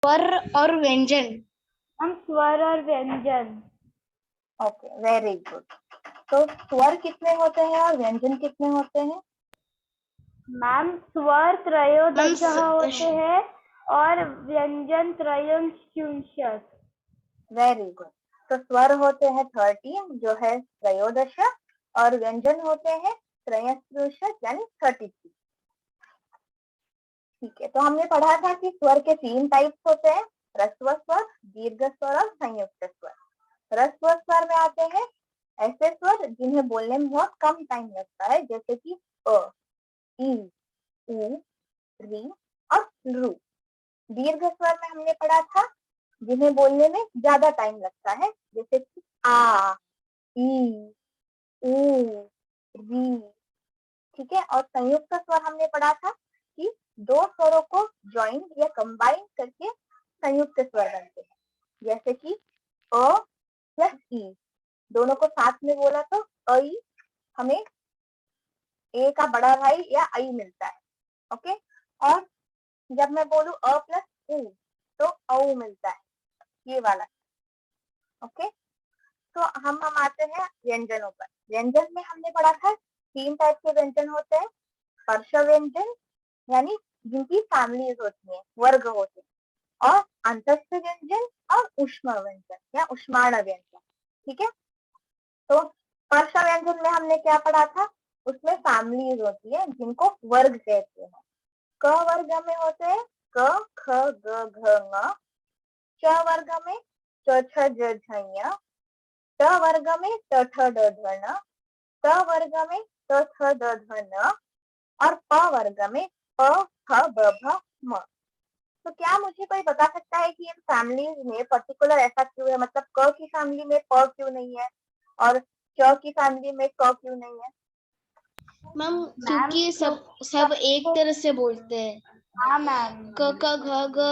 स्वर और व्यंजन। हम स्वर और व्यंजन। Okay, very good. तो स्वर कितने होते हैं और व्यंजन कितने होते हैं? मैम स्वर त्रयोदश मैम होते हैं और व्यंजन त्रयोदश। Very good. तो स्वर होते हैं 13 जो है त्रयोदश, और व्यंजन होते हैं त्रयस्त्रिंश यानी 33। ठीक है, तो हमने पढ़ा था कि स्वर के 3 टाइप्स होते हैं, ह्रस्व स्वर, दीर्घ स्वर और संयुक्त स्वर। ह्रस्व स्वर में आते हैं ऐसे स्वर जिन्हें बोलने में बहुत कम टाइम लगता है, जैसे कि अ, ई, उ, री और रू। दीर्घ स्वर में हमने पढ़ा था जिन्हें बोलने में ज्यादा टाइम लगता है, जैसे कि आ, ई, ऊ, री। ठीक है, और संयुक्त स्वर हमने पढ़ा था कि 2 स्वरों को ज्वाइन या कंबाइन करके संयुक्त स्वर बनते हैं, जैसे कि अ प्लस ई, दोनों को साथ में बोला तो अई, हमें ए का बड़ा भाई या आई मिलता है। ओके, और जब मैं बोलूं अ प्लस उ तो औ मिलता है, ये वाला। ओके, तो हम आते हैं व्यंजनों पर। व्यंजन में हमने पढ़ा था 3 टाइप के व्यंजन होते हैं, स्पर्श व्यंजन यानी जिनकी फैमिलीज होती हैं, वर्ग होते हैं, और अंतस्थ व्यंजन और ऊष्म व्यंजन या ऊष्माण व्यंजन। ठीक है, तो स्पर्श व्यंजन में हमने क्या पढ़ा था, उसमें फैमिलीज होती है जिनको वर्ग कहते हैं। क वर्ग में होते हैं क ख ग घ ङ, च वर्ग में च छ ज झ ञ, ट वर्ग में ट ठ ड ढ ण, त वर्ग में त थ द ध न, और प वर्ग में प फ ब भ म। तो क्या मुझे कोई बता सकता है कि इन फैमिलीज में पर्टिकुलर ऐसा क्यों है, मतलब क की फैमिली में प क्यों नहीं है और च की फैमिली में क क्यों नहीं है? मैम क्योंकि सब एक तरह से बोलते हैं। हाँ मैम। क ख घ घ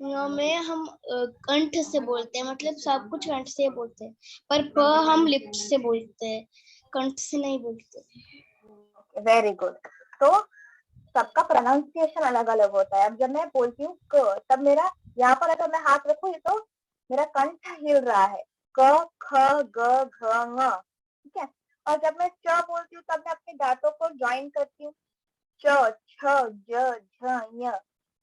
ङ में हम कंठ से बोलते हैं, मतलब सब कुछ कंठ से बोलते हैं, पर प हम लिप्स से बोलते हैं, कंठ से नहीं बोलते। Very good. तो सबका प्रोनाउंसिएशन अलग अलग होता है। अब जब मैं बोलती हूँ क, तब मेरा यहाँ पर अगर मैं हाथ रखूँ तो मेरा कंठ हिल रहा है, क ख ग घ ङ। ठीक है, और जब मैं च बोलती हूँ तब मैं अपने दांतों को ज्वाइन करती हूँ, च छ ज झ ञ।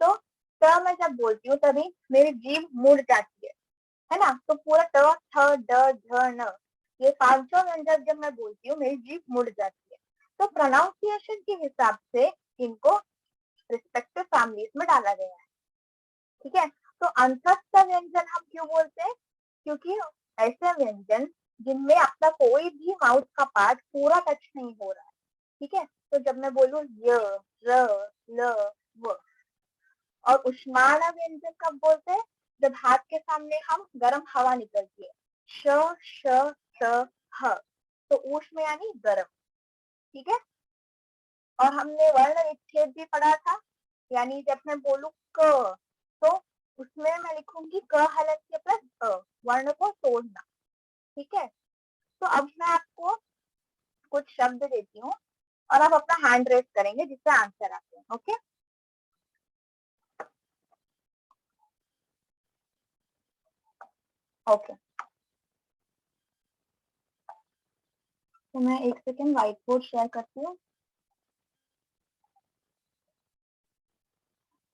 तो ट मैं जब बोलती हूँ तभी मेरी जीभ मुड़ जाती है ना, तो पूरा ट थ ड झ न, ये 5 व्यंजन जब मैं बोलती हूँ मेरी जीभ मुड़ जाती है। तो प्रोनाउंसिएशन के हिसाब से इनको रिस्पेक्टिव फैमिलीज में डाला गया है। ठीक है, तो अंतस्थ व्यंजन हम क्यों बोलते हैं, क्योंकि ऐसे व्यंजन जिनमें आपका कोई भी माउथ का पार्ट पूरा टच नहीं हो रहा है। ठीक है, तो जब मैं बोलूं य, र, ल, व। और ऊष्माण व्यंजन कब बोलते हैं, जब हाथ के सामने हम गर्म हवा निकलती है, श श स ह, तो ऊष्म यानी गर्म। ठीक है, और हमने वर्ण विच्छेद भी पढ़ा था, यानी जब मैं बोलूं क तो उसमें मैं लिखूंगी क हलन के प्लस अ, वर्ण को तोड़ना। ठीक है, तो अब मैं आपको कुछ शब्द देती हूँ और आप अपना हैंड रेस करेंगे जिससे आंसर आते हैं। ओके, ओके, तो मैं एक सेकेंड व्हाइट बोर्ड शेयर करती हूँ।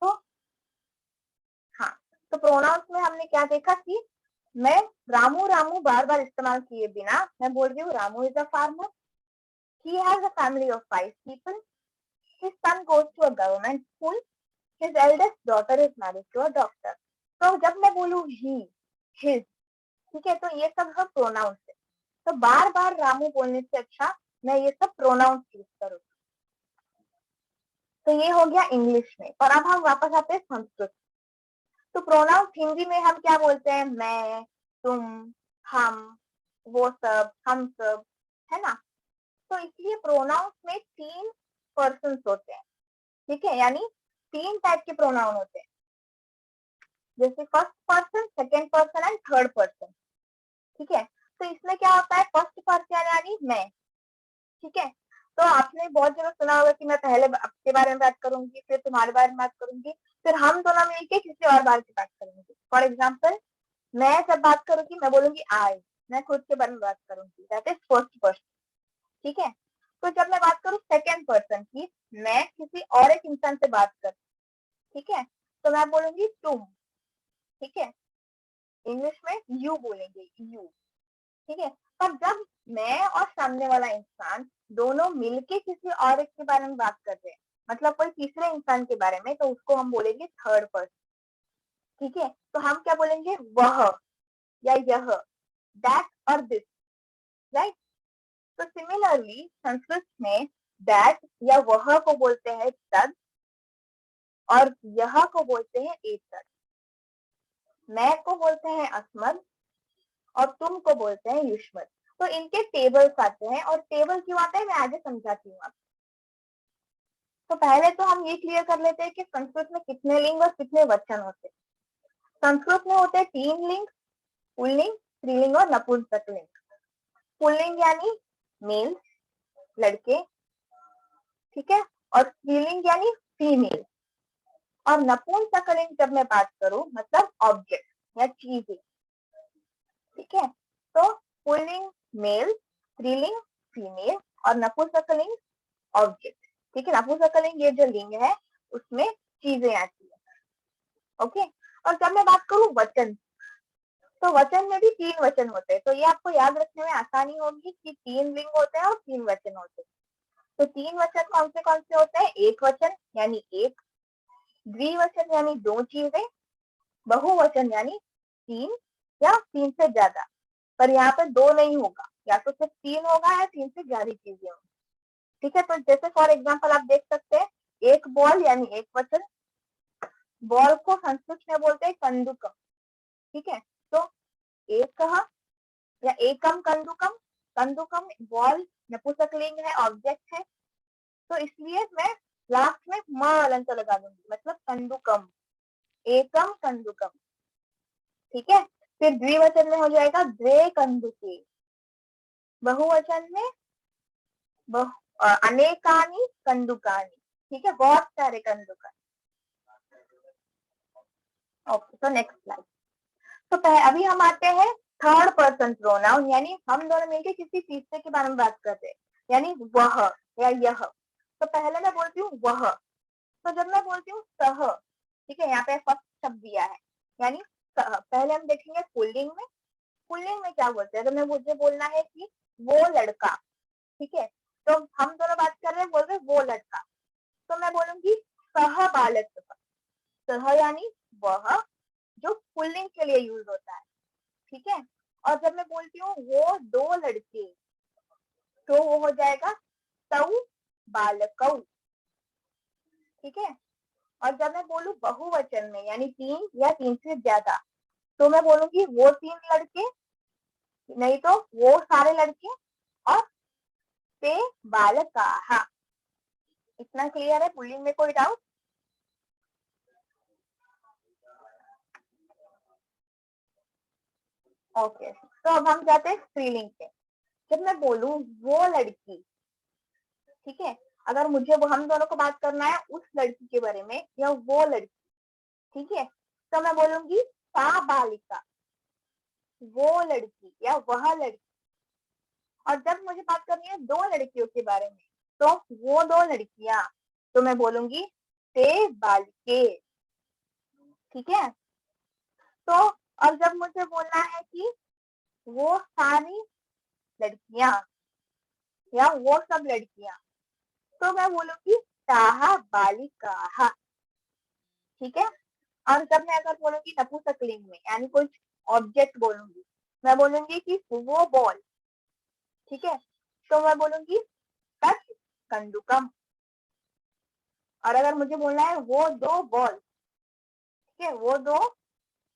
तो हाँ, तो प्रोनाउंस में हमने क्या देखा कि मैं रामू रामू बार बार इस्तेमाल किए बिना मैं बोल रही हूँ Ramu is a farmer, he has a family of 5 people, his son goes to a government school, his eldest daughter is married to a doctor. तो जब मैं बोलूँ ही, हिज, ठीक है, तो ये सब है प्रोनाउंस है। तो बार बार रामू बोलने से अच्छा मैं ये सब प्रोनाउंस यूज करूँ। तो ये हो गया इंग्लिश में, और अब हम वापस आते हैं संस्कृत। तो प्रोनाउंस हिंदी में हम क्या बोलते हैं, मैं, तुम, हम, वो सब, हम सब, है ना। तो इसलिए प्रोनाउंस में 3 पर्सन होते हैं। ठीक है, यानी 3 टाइप के प्रोनाउन होते हैं, जैसे first person, second person and third person. ठीक है, तो इसमें क्या होता है, फर्स्ट पर्सन यानी मैं। ठीक है, तो आपने बहुत जगह सुना होगा कि मैं पहले आपके बारे में बात करूंगी, फिर तुम्हारे बारे में बात करूंगी, फिर हम दोनों मिलके किसी और बारे में बात करेंगे। फॉर एग्जाम्पल, मैं जब बात करूंगी मैं बोलूंगी आई, मैं खुद के बारे में बात करूंगी, दैट इज फर्स्ट पर्सन। ठीक है, तो जब मैं बात करूं सेकेंड पर्सन की, मैं किसी और एक इंसान से बात कर, ठीक है, तो मैं बोलूंगी तुम। ठीक है, इंग्लिश में यू बोलेंगे, यू। ठीक है, पर जब मैं और सामने वाला इंसान दोनों मिलके किसी और एक के बारे में बात कर रहे हैं, मतलब कोई तीसरे इंसान के बारे में, तो उसको हम बोलेंगे थर्ड पर्सन। ठीक है, तो हम क्या बोलेंगे, वह या यह, दैट और दिस, राइट। तो सिमिलरली संस्कृत में दैट या वह को बोलते हैं तद, और यह को बोलते हैं एतद। मैं को बोलते हैं अस्मद, और तुम को बोलते हैं युष्मद। तो इनके टेबल्स आते हैं, और टेबल क्यों आते हैं मैं आगे समझाती हूँ आपको। तो पहले तो हम ये क्लियर कर लेते हैं कि संस्कृत में कितने लिंग और कितने वचन होते हैं। संस्कृत में होते हैं 3 लिंग, पुल्लिंग, स्त्रीलिंग और नपुंसकलिंग। पुल्लिंग यानी मेल, लड़के, ठीक है, और स्त्रीलिंग यानी फीमेल। और नपुंसकलिंग जब मैं बात करूं मतलब ऑब्जेक्ट या चीजें। ठीक है, तो पुल्लिंग मेल, स्त्रीलिंग फीमेल, और नपुंसकलिंग ऑब्जेक्ट। ठीक है, नपुंसकलिंग ये जो लिंग है उसमें चीजें आती है। ओके, और जब मैं बात करूं वचन, तो वचन में भी 3 वचन होते हैं। तो ये आपको याद रखने में आसानी होगी कि 3 लिंग होते हैं और 3 वचन होते हैं। तो 3 वचन कौन से होते हैं, एक वचन यानी एक, द्विवचन यानी 2 चीजें, बहुवचन यानी 3 या 3 से ज्यादा। पर यहाँ पे 2 नहीं होगा, या तो सिर्फ 3 होगा या 3 से ज्यादा चीजें होंगी। ठीक है, तो जैसे फॉर एग्जाम्पल आप देख सकते हैं, एक बॉल यानी एक वचन, बॉल को संस्कृत में बोलते हैं कंदुकम। ठीक है, तो एक या एकम कंदुकम, कंदुकम बॉल नपुंसकलिंग है, ऑब्जेक्ट है, तो इसलिए मैं लास्ट में म अलंत लगा दूंगी, मतलब कंदुकम, एकम कंदुकम। ठीक है, फिर द्विवचन में हो जाएगा द्वे कंदुके, बहुवचन में अनेकानी कंदुकानी। ठीक है, बहुत सारे कंदुकानी। ओके, तो नेक्स्ट स्लाइड। तो अभी हम आते हैं थर्ड पर्सन प्रोनाउन, यानी हम दोनों मिलकर किसी तीसरे के बारे में बात करते हैं, यानी वह या यह। तो पहले मैं बोलती हूँ वह, तो जब मैं बोलती हूँ सह, ठीक है, यहाँ पे फर्स्ट शब्द दिया है यानी सह। पहले हम देखेंगे पुल्लिंग में, पुल्लिंग में क्या बोलते हैं, तो मुझे बोलना है कि वो लड़का। ठीक है, तो हम दोनों बात कर रहे हैं, बोल रहे वो लड़का, तो मैं बोलूंगी सह बालक। सह यानी वह, जो पुल्लिंग के लिए यूज होता है। ठीक है, और जब मैं बोलती हूँ वो 2 लड़के, तो वो हो जाएगा तौ बालकौ। ठीक है, और जब मैं बोलूं बहुवचन में यानी 3 या 3 से ज्यादा, तो मैं बोलूंगी वो 3 लड़के, नहीं तो वो सारे लड़के, और ते बालकाः। इतना क्लियर है, पुल्लिंग में कोई डाउट? ओके, तो अब हम जाते हैं स्त्रीलिंग पे। जब मैं बोलूं वो लड़की, ठीक है, अगर मुझे वो हम दोनों को बात करना है उस लड़की के बारे में या वो लड़की, ठीक है, तो मैं बोलूंगी सा बालिका, वो लड़की या वह लड़की। और जब मुझे बात करनी है 2 लड़कियों के बारे में, तो वो 2 लड़कियां, तो मैं बोलूंगी ते बालिके। ठीक है, तो और जब मुझे बोलना है कि वो सारी लड़कियां या वो सब लड़कियां, तो मैं बोलूंगी ताहा बालिकाः। ठीक है, और जब मैं अगर बोलूंगी नपुंसकलिंग में यानी कुछ ऑब्जेक्ट बोलूंगी, मैं बोलूंगी कि वो बॉल। ठीक है, तो मैं बोलूंगी तत् कंदुकम। और अगर मुझे बोलना है वो 2 बॉल, ठीक है, वो 2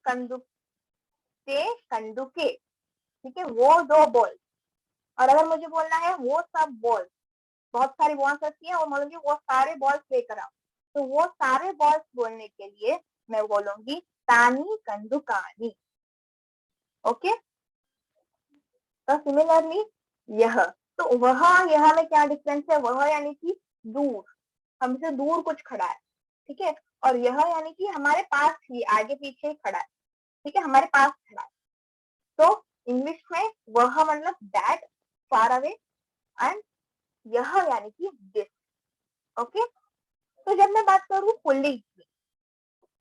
कंदुके कंदुके, ठीक है, वो 2 बॉल। और अगर मुझे बोलना है वो सब बॉल, बहुत सारी बॉल्स रखी है और बोलूंगी वो सारे बॉल्स लेकर आओ, तो वो सारे बॉल्स बोलने के लिए मैं बोलूंगी तानी कंदुकानी। ओके, तो सिमिलरली यह, तो वह यह में क्या डिफरेंस है, वह यानी कि दूर, हमसे दूर कुछ खड़ा है। ठीक है, और यह यानी कि हमारे पास ही, आगे पीछे ही खड़ा है, ठीक है, हमारे पास खड़ा है। तो इंग्लिश में वह मतलब दैट, फार अवे, एंड यह यानी कि दिस। ओके, तो जब मैं बात करूँ पुल्लिंग की,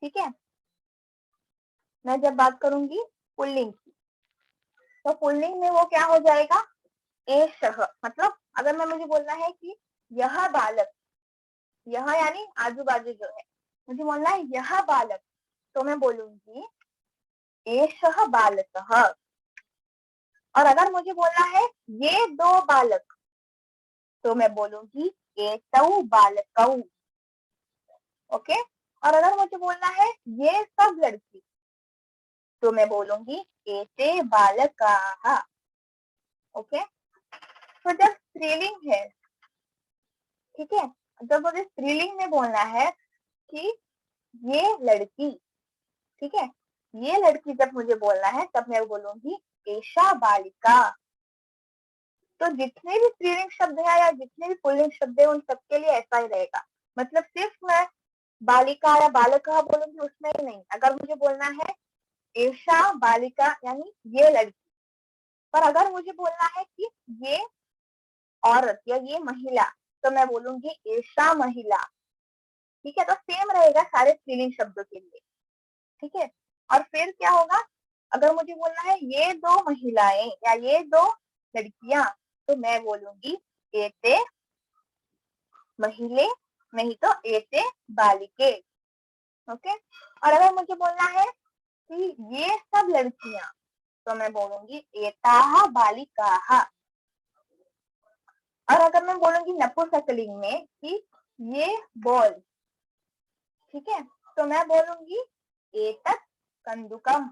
ठीक है, मैं जब बात करूंगी पुल्लिंग की, तो पुल्लिंग में वो क्या हो जाएगा, एषः। मतलब अगर मैं, मुझे बोलना है कि यह बालक, यह यानी आजू बाजू जो है, मुझे बोलना है यह बालक, तो मैं बोलूंगी एषः बालकः। और अगर मुझे बोलना है ये दो बालक, तो मैं बोलूंगी एतौ बालकौ। ओके, और अगर मुझे बोलना है ये सब लड़की, तो मैं बोलूंगी एते बालकाः। ओके, तो जब स्त्रीलिंग है, ठीक है, जब मुझे स्त्रीलिंग में बोलना है कि ये लड़की, ठीक है, ये लड़की जब मुझे बोलना है, तब मैं बोलूंगी एषा बालिका। तो जितने भी स्त्रीलिंग शब्द है या जितने भी पुल्लिंग शब्द है, उन सबके लिए ऐसा ही रहेगा। मतलब सिर्फ मैं बालिका या बालका बोलूंगी उसमें ही नहीं, अगर मुझे बोलना है एषा बालिका यानी ये लड़की, पर अगर मुझे बोलना है कि ये औरत या ये महिला, तो मैं बोलूंगी एषा महिला। ठीक है, तो सेम रहेगा सारे स्त्रीलिंग शब्दों के लिए, ठीक है। और फिर क्या होगा, अगर मुझे बोलना है ये दो महिलाएं या ये दो लड़कियां, तो मैं बोलूंगी एते महिले, नहीं तो एते बालिके। ओके, और अगर मुझे बोलना है कि ये सब लड़कियां, तो मैं बोलूंगी एताः बालिकाः। और अगर मैं बोलूंगी नपुंसकलिंग में कि ये बॉल, ठीक है, तो मैं बोलूंगी एतत् कंदुकम,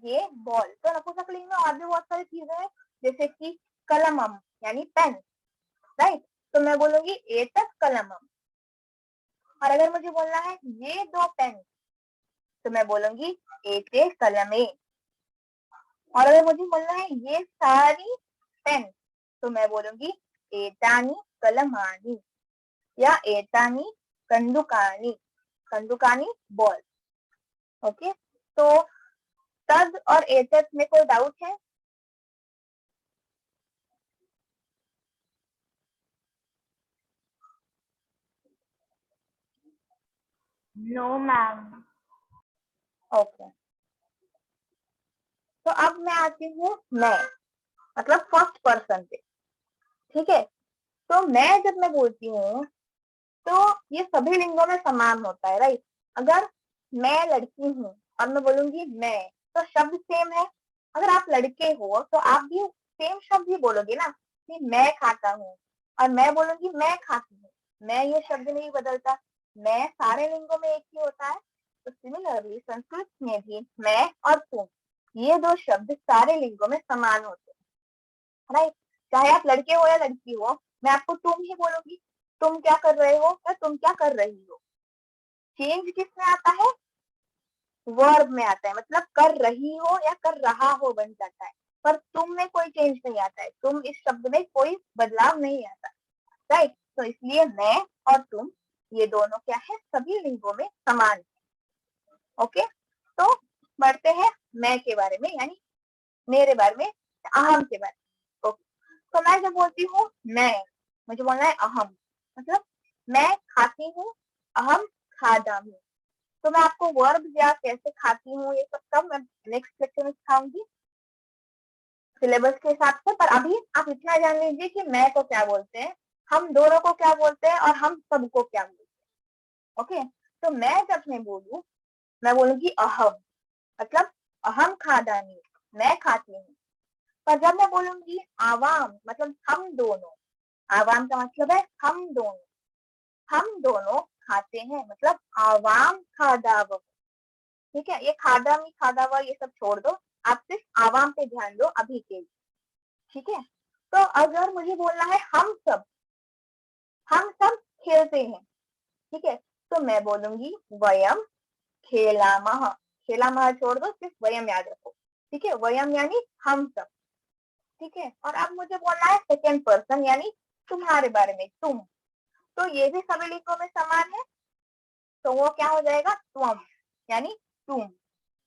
ये बॉल। तो नपुंसकलिंग में और भी बहुत सारी चीजें हैं, जैसे कि कलमम यानी पेन, राइट, तो मैं बोलूंगी एतत् कलमम। और अगर मुझे बोलना है ये दो पेन, तो मैं बोलूंगी एते कलमे। और अगर मुझे बोलना है ये सारी पेन, तो मैं बोलूंगी एतानी कलमानी या एतानी कंदुकानी, कंदुकानी बॉल। ओके, तो तद और एतत् में कोई डाउट है? No, ma'am. ओके, तो अब मैं आती हूँ मैं, मतलब फर्स्ट पर्सन पे, ठीक है। तो मैं जब मैं बोलती हूँ, तो ये सभी लिंगों में समान होता है, राइट। अगर मैं लड़की हूँ और मैं बोलूंगी मैं, तो शब्द सेम है। अगर आप लड़के हो तो आप भी सेम शब्द ही बोलोगे ना, कि मैं खाता हूँ, और मैं बोलूंगी मैं खाती हूँ, मैं ये शब्द नहीं बदलता, मैं सारे लिंगों में एक ही होता है। तो सिमिलरली संस्कृत में भी मैं और तुम, ये दो शब्द सारे लिंगों में समान होते हैं, राइट। चाहे आप लड़के हो या लड़की हो, मैं आपको तुम ही बोलूंगी, तुम क्या कर रहे हो या तुम क्या कर रही हो। चेंज किसमें आता है, वर्ब में आता है, मतलब कर रही हो या कर रहा हो बन जाता है, पर तुम में कोई चेंज नहीं आता है, तुम इस शब्द में कोई बदलाव नहीं आता, राइट। तो इसलिए मैं और तुम ये दोनों क्या है, सभी लिंगों में समान है। ओके, तो बढ़ते हैं मैं के बारे में, यानी मेरे बारे में, अहम के बारे में। ओके, तो मैं जब बोलती हूँ मैं, मुझे बोलना है अहम, मतलब मैं खाती हूँ, अहम खादामि। तो मैं आपको वर्ब या कैसे खाती हूँ ये सब मैं नेक्स्ट लेक्चर में सिखाऊंगी सिलेबस के हिसाब से। पर अभी आप इतना जान लीजिए कि मैं को क्या बोलते हैं, हम दोनों को क्या बोलते हैं, और हम सबको क्या बोलते हैं। ओके, तो मैं जब मैं बोलूँ, मैं बोलूंगी अहम, मतलब अहम खादामी, मैं खाती हूँ। पर जब मैं बोलूंगी आवाम, मतलब हम दोनों, आवाम का मतलब है हम दोनों खाते हैं, मतलब आवाम खादाव। ठीक है, ये खादा में खादा हुआ ये सब छोड़ दो, आप सिर्फ आवाम पे ध्यान दो अभी के लिए, ठीक है। तो अगर मुझे बोलना है हम सब खेलते हैं, ठीक है, तो मैं बोलूंगी वयम खेलामः। खेलामः छोड़ दो, सिर्फ वयम याद रखो, ठीक है, वयम यानी हम सब, ठीक है। और अब मुझे बोलना है सेकेंड पर्सन, यानी तुम्हारे बारे में, तुम, तो ये भी सभी लिंगों में समान है, तो वो क्या हो जाएगा, त्वम यानी तुम।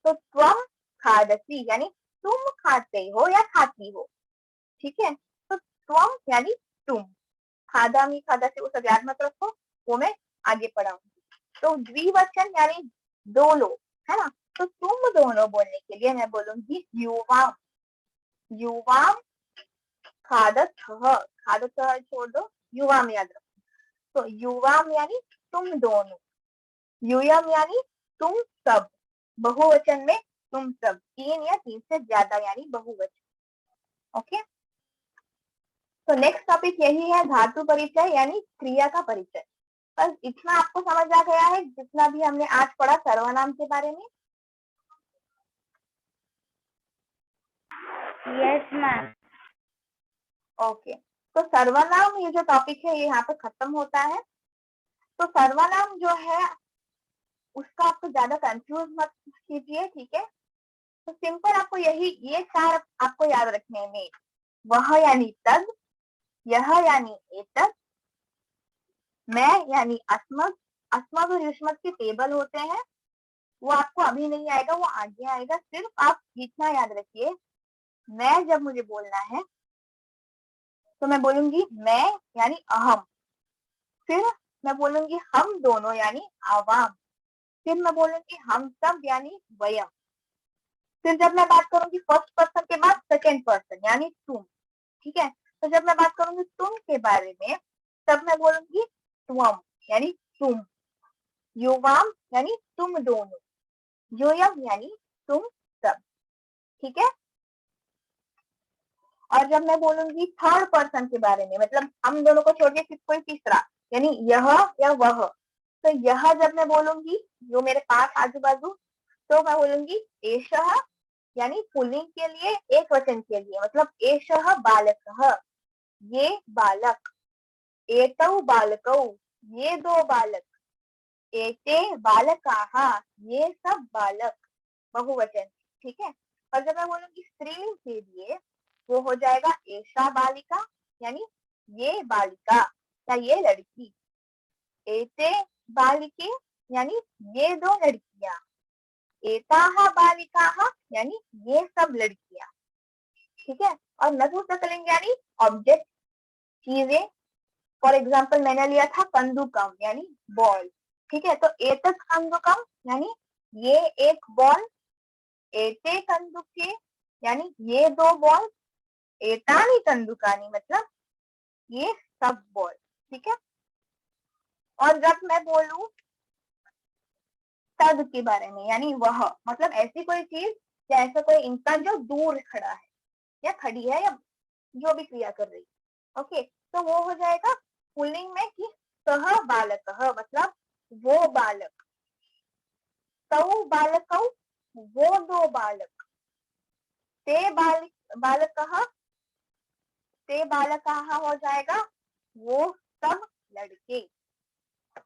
तो त्वम खादसी यानी तुम खाते हो या खाती हो, ठीक है। तो त्वम यानी तुम, खादा मी खादा से वो सब याद मत रखो, वो मैं आगे पढ़ाऊंगी। तो द्विवचन यानी दो लोग, है ना। तो तुम दोनों बोलने के लिए मैं बोलूंगी युवाम, युवाम खादत, खादत छोड़ दो, युवाम याद रखो। तो युवाम यानी तुम दोनों, यूयम यानी तुम सब, बहुवचन में तुम सब, तीन या तीन से ज्यादा यानी बहुवचन। ओके, तो नेक्स्ट टॉपिक यही है धातु परिचय यानी क्रिया का परिचय। बस इतना आपको समझ आ गया है जितना भी हमने आज पढ़ा सर्वनाम के बारे में। Yes ma'am. ओके, तो सर्वनाम ये जो टॉपिक है ये यहाँ पे खत्म होता है। तो सर्वनाम जो है उसका आपको ज्यादा कंफ्यूज मत कीजिए, ठीक है। तो सिंपल आपको यही ये चार आपको याद रखने में, वह यानी तद, यह यानी एतद, मैं यानी अस्मद, अस्मद और युष्मद के टेबल होते हैं, वो आपको अभी नहीं आएगा, वो आगे आएगा। सिर्फ आप इतना याद रखिए, मैं जब मुझे बोलना है तो मैं बोलूंगी मैं यानी अहम, फिर मैं बोलूंगी हम दोनों यानी आवाम, फिर मैं बोलूंगी हम सब यानी वयम, फिर जब मैं बात करूंगी फर्स्ट पर्सन के बाद सेकेंड पर्सन यानी तुम, ठीक है। तो जब मैं बात करूंगी तुम के बारे में तब मैं बोलूंगी त्वम यानी तुम, युवाम यानी तुम दोनों, योयम यानी तुम सब, ठीक है। और जब मैं बोलूंगी थर्ड पर्सन के बारे में, मतलब हम दोनों को छोड़ के कोई तीसरा यानी यह या वह, तो यह जब मैं बोलूंगी जो मेरे पास आजू बाजू, तो मैं बोलूंगी एषः यानी पुल्लिंग के लिए, एक वचन के लिए, मतलब एषः बालकः ये बालक, एतौ बालकौ ये दो बालक, एते बालकाः ये सब बालक, बहुवचन, ठीक है। और जब मैं बोलूंगी स्त्रीलिंग के लिए वो हो जाएगा एषा बालिका यानी ये बालिका या ये लड़की, एते बालिके यानी ये दो लड़कियां, एताः बालिकाः यानी ये सब लड़कियां, ठीक है। और नपुंसकलिंग यानी ऑब्जेक्ट, चीजें। फॉर एग्जाम्पल मैंने लिया था कंदुकम यानी बॉल, ठीक है। तो एतत् कंदुकम यानी ये एक बॉल, एते कंदुके यानी ये दो बॉल, एतानी कंदुकानी मतलब ये सब बॉल, ठीक है। और जब मैं बोलूं तद के बारे में यानी वह, मतलब ऐसी कोई चीज या ऐसा कोई इंसान जो दूर खड़ा है या खड़ी है या जो भी क्रिया कर रही है, ओके। तो वो हो जाएगा पुल्लिंग में कि सह बालकः मतलब वो बालक, तौ बालकौ वो दो बालक, ते बालकः ते बालकाः हो जाएगा वो सब लड़के।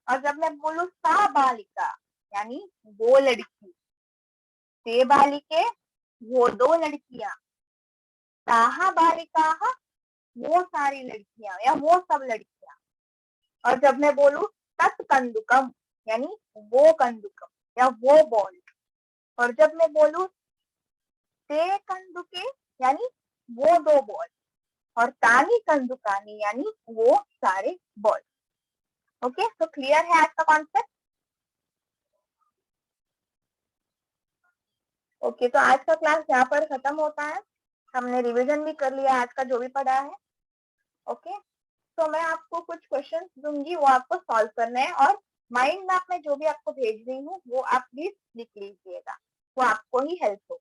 और जब मैं बोलूं सा बालिका यानी वो लड़की, ते बालिके वो दो लड़कियां, ताहा बालिकाः वो सारी लड़कियां या वो सब लड़कियां। और जब मैं बोलूं तत् कंदुकम यानी वो कंदुकम या वो बॉल, और जब मैं बोलूं ते कंदुके यानी वो दो बॉल, और तानी कंदुकानी यानी वो सारे बॉल। ओके, तो क्लियर है आज का कॉन्सेप्ट। ओके, तो आज का क्लास यहाँ पर खत्म होता है। हमने रिवीजन भी कर लिया आज का जो भी पढ़ा है। ओके, तो मैं आपको कुछ क्वेश्चंस दूंगी, वो आपको सॉल्व करना है, और माइंड मैप में जो भी आपको भेज रही हूँ वो आप प्लीज लिख लीजिएगा, वो आपको ही हेल्प होगा।